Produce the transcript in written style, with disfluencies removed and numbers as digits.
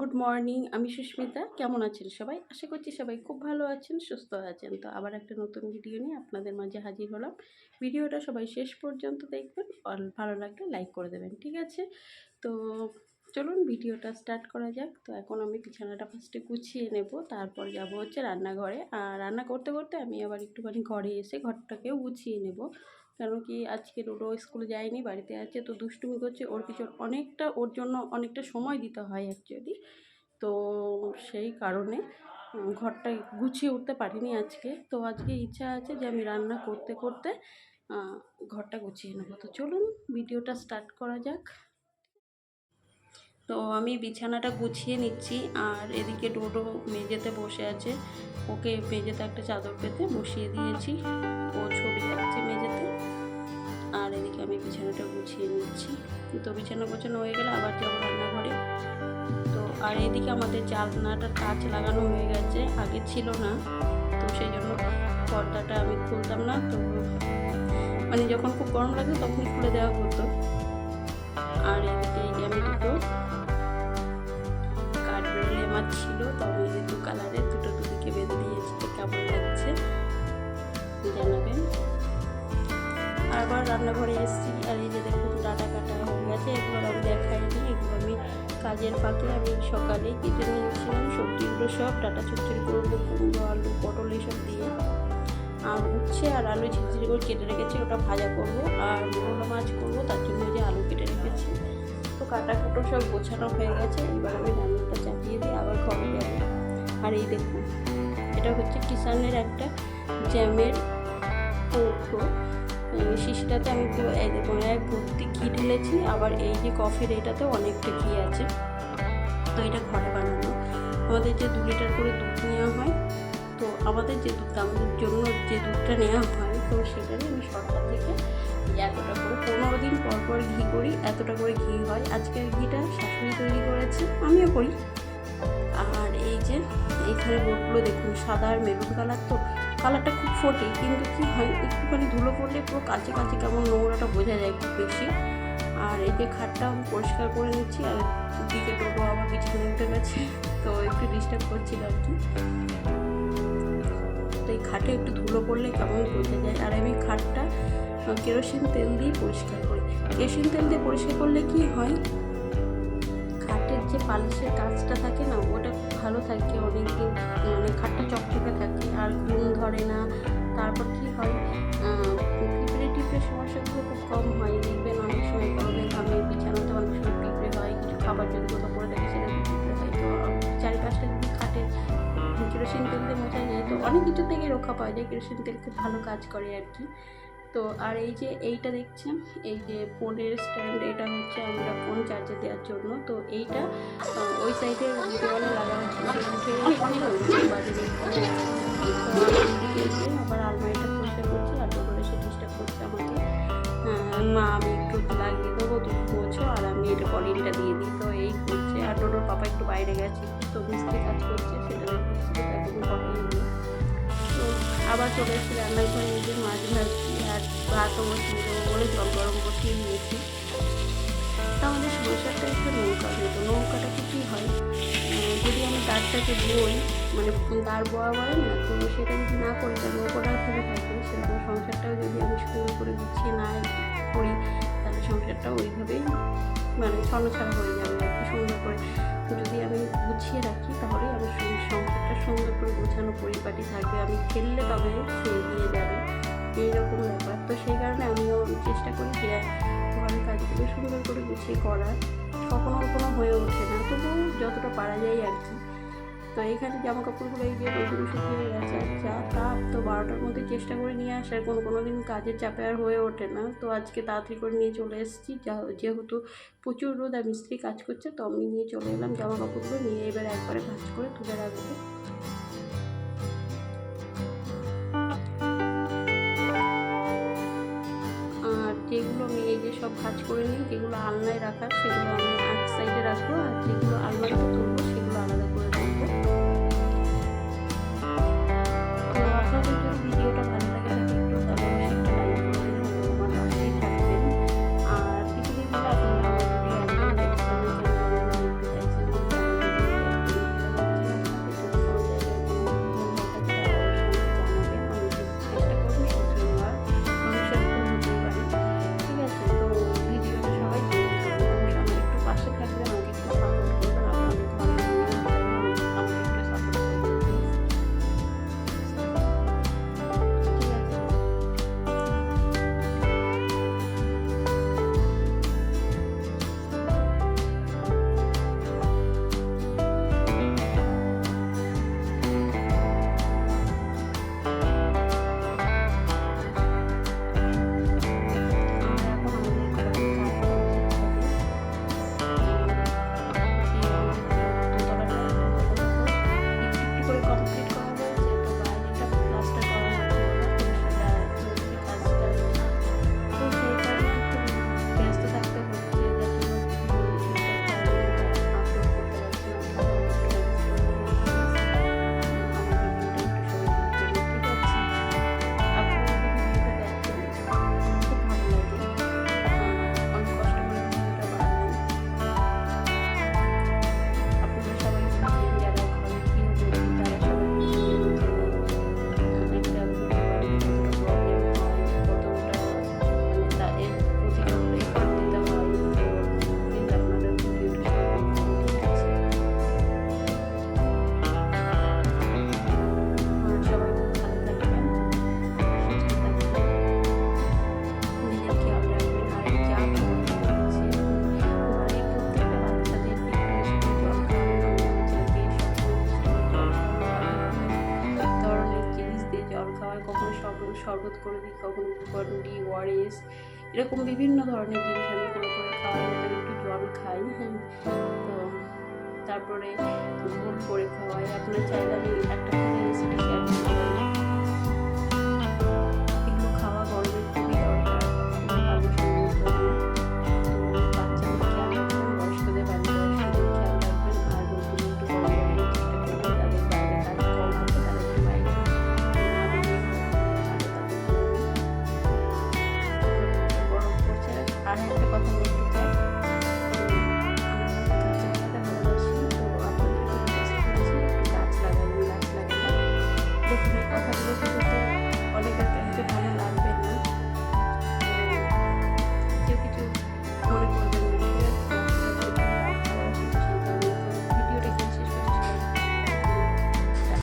Good morning. আমি সুস্মিতা। কেমন আছেন সবাই? আশা করছি সবাই খুব ভালো আছেন, সুস্থ আছেন। তো আবার একটা নতুন ভিডিও নিয়ে আপনাদের মাঝে হাজির হলাম। ভিডিওটা সবাই শেষ পর্যন্ত দেখবেন, আর ভালো লাগলে লাইক করে দেবেন, ঠিক আছে? তো চলুন ভিডিওটা স্টার্ট করা যাক। তো এখন আমি বিছানাটা ফার্স্টে গুছিয়ে নেব, তারপর যাব হচ্ছে রান্নাঘরে। আর রান্না করতে করতে আমি আবার একটুখানি ঘরে এসে ঘরটাকেও গুছিয়ে নেব। কেন কি আজকে রোডও স্কুলে যায়নি, বাড়িতে আছে, তো দুষ্টুমি করছে। ওর পিছন অনেকটা, ওর জন্য অনেকটা সময় দিতে হয় অ্যাকচুয়ালি। তো সেই কারণে ঘরটা গুছিয়ে উঠতে পারিনি আজকে। তো আজকে ইচ্ছা আছে যে আমি রান্না করতে করতে ঘরটা গুছিয়ে নেবো। তো চলুন ভিডিওটা স্টার্ট করা যাক। তো আমি বিছানাটা গুছিয়ে নিচ্ছি, আর এদিকে ডোডো মেঝেতে বসে আছে। ওকে মেঝেতে একটা চাদর পেতে বসিয়ে দিয়েছি, ও ছবি আঁকছে মেঝেতে। আর এদিকে আমি বিছানাটা গুছিয়ে নিচ্ছি। তো বিছানা গোছানো হয়ে গেলে আবার যাবো রান্নাঘরে। তো আর এদিকে আমাদের জানলাটা কাঁচ লাগানো হয়ে গেছে, আগে ছিল না। তো সেই জন্য পর্দাটা আমি খুলতাম না। তো মানে যখন খুব গরম লাগতো তখন খুলে দেওয়া হতো। আর এদিকে এই যে আমি দুটো কাঠবেড়ালি আমার ছিল, তো আমি এই দু কালারের দুটো দুদিকে বেঁধে দিয়েছি। তো কেমন লাগছে জানাবেন। আবার রান্নাঘরে এসেছি, আর এই যে দেখুন ডাটা কাটা হয়ে গেছে। এগুলো আমি দেখাইনি, এগুলো আমি কাজের ফাঁকে আমি সকালেই কেটে নিয়েছিলাম সবজিগুলো সব। ডাটা চচ্চড়ি করবো, কুমড়ো, আলু, পটল এসব দিয়ে। আর উচ্ছে আর আলু ঝিঝিরি করে কেটে রেখেছি, ওটা ভাজা করবো। আর মোরলা মাছ করবো, তার জন্য যে আলু কেটে রেখেছি। তো কাটা কুটো সব গোছানো হয়ে গেছে। এবার আমি রান্নাটা চাপিয়ে দিয়ে আবার ঘরে যাবো। আর এই দেখুন, এটা হচ্ছে কিষানের একটা জ্যামের কৌটো। শিশিটাতে আমি পুরো এই দেখুন এক ভর্তি ঘি ঢেলেছি। আবার এই যে কফির এটাতেও অনেকটা ঘি আছে। তো এটা ঘরে বানানো। আমাদের যে 2 লিটার করে দুধ নেওয়া হয়, তো আমাদের যে দুধটা, আমাদের জন্য যে দুধটা নেওয়া হয়, তো সেটারই আমি সরকার থেকে এতটা করে 15 দিন পর পর ঘি করি। এতটা করে ঘি হয়। আজকের ঘিটা শাশুড়ি তৈরি করেছে, আমিও করি। আর এই যে এইখানে বোটগুলো দেখুন সাদা আর মেরুন কালার। তো কালারটা খুব ফোটে, কিন্তু কী হয় একটুখানি ধুলো পড়লে পুরো কাছে কাছে কেমন নোংরাটা বোঝা যায় খুব বেশি। আর এই যে খাটটা আমি পরিষ্কার করে নিচ্ছি। আর দিকে টোটো আবার বিছানে উঠে গেছে, তো একটু ডিস্টার্ব করছিল আর কি। তো এই খাটে একটু ধুলো পড়লে কেমন বোঝা যায়। আর আমি খাটটা কেরোসিন তেল দিয়ে পরিষ্কার করি। কেরোসিন তেল দিয়ে পরিষ্কার করলে কি হয়, খাটের যে পালিশের কাজটা থাকে না, ওটা খুব ভালো থাকে অনেকদিন, মানে খাটটা চকচকে থাকে আর ঘুম ধরে না। তারপর কি হয়, পিঁপড়ে সমস্যাগুলো খুব কম হয়। দেখবেন অনেক সময় গরমে ঘামে বিছানাতে অনেক সময় পিঁপড়ে হয়, কিছু খাবার যদি কোথাও পড়ে থাকে সেটা পিঁপড়ে হয়। তো চারিপাশটা যদি খাটে কেরোসিন তেল দিয়ে মোছা যায়, তো অনেক কিছু থেকে রক্ষা পাওয়া যায়। কেরোসিন তেল খুব ভালো কাজ করে আর কি। তো আর এই যে এইটা দেখছেন, এই যে ফোনের স্ট্যান্ড, এটা হচ্ছে আমরা ফোন চার্জে দেওয়ার জন্য। তো এইটা ওই সাইডের দেওয়ালে লাগানো ছিল, উঠে বাজারে। আবার আলমারিটা পরিষ্কার করছি, আর টোটো এসে ডিস্টার্ব করছে আমাকে। মা আমি একটু লাগিয়ে দেবো, তুমি বোঝো, আর আমি এটা কলিনটা দিয়ে দিই। তো এই করছে। আর টোটোর পাপা একটু বাইরে গেছে, তো মিস্ত্রি কাজ করছে, সেটা দেখছি এখন কটাই হলো। তো আবার চলে এসেছি রান্নাঘরে, নিজে মাছ ভাজছি আর ভাতও বসিয়ে দেবো বলে জল গরম বসিয়ে নিয়েছি। তো আমাদের সরষেরটা একটু নৌকা মতো। নৌকাটাতে কী হয়, যদি আমি দাঁড়টাকে বই, মানে দাঁড় বোয়া বলে না, তো সেটা যদি না করি তাহলে নৌকাটা ফেলে থাকবে। সেরকম সংসারটাও যদি আমি সুন্দর করে গুছিয়ে না করি, তাহলে সংসারটাও ওইভাবেই মানে ছন্নছাড়া হয়ে যাবে আর কি। সুন্দর করে যদি আমি গুছিয়ে রাখি, তাহলে আমার সংসারটা সুন্দর করে গোছানো পরিপাটি থাকবে। আমি ফেললে তবে সে এগিয়ে যাবে, এইরকম ব্যাপার। তো সেই কারণে আমিও চেষ্টা করি যে ঘরের কাজগুলো সুন্দর করে গুছিয়ে করার। কখনো কখনো হয়ে ওঠে না, তবুও যতটা পারা যায় আর কি। তো এইখানে জামা কাপড়গুলো এই যে রোদুর শুকিয়ে গেছে, আর যা তাপ, তো 12টার মধ্যে চেষ্টা করে নিয়ে আসার। কোনো দিন কাজের চাপে আর হয়ে ওঠে না। তো আজকে তাড়াতাড়ি করে নিয়ে চলে এসেছি, যেহেতু প্রচুর রোদ আর মিস্ত্রি কাজ করছে, তো আমি নিয়ে চলে এলাম জামা কাপড়গুলো নিয়ে। এবার একবারে ভাঁজ করে তুলে রাখবো। আর যেগুলো আমি এই যে সব ভাঁজ করে নিই, যেগুলো আলনায় রাখার সেগুলো আমি এক সাইডে রাখবো, আর যেগুলো আলমারিতে তুলবো সেগুলো আলাদা করে রাখবো। তো আপনাদের যদি ভিডিওটা ভালো লাগে থাকে একটু তাহলে অবশ্যই একটা লাইক করবেন, আমার পাশেই থাকবেন। আর কিছু দিন ধরে আপনারা আমার ভিডিও একদম দেখছেন না, কেন জানি না, দেখতে চাইছেন না, কেন ভিডিও কখনো গ্লুকন-ডি, ওআরএস এরকম বিভিন্ন ধরনের জিনিস আমি করে খাওয়াই, ভেতরে একটু জল খাই। হ্যাঁ, তো তারপরে ঘোল করে খাওয়াই। আপনার চাইলে আমি একটা করে রেসিপি শেয়ার করতে পারি। এগুলো খাওয়া গরমে খুবই দরকার, ভালো শরীরের জন্য। তো বাচ্চাদের খেয়াল রাখবেন, বয়স্কদের বাড়ির বয়স্কদের খেয়াল রাখবেন, আর নতুন একটু গরম গরমের চেষ্টা করবেন। যাদের বাইরে কাজ কম আছে তারা একটু বাইরে না বেরিয়ে ভালো তাদের জন্য। গরম পড়ছে। আর একটা কথা বলতে চাই, কথাগুলো শুনতে অনেকের কাছে ভালো লাগে।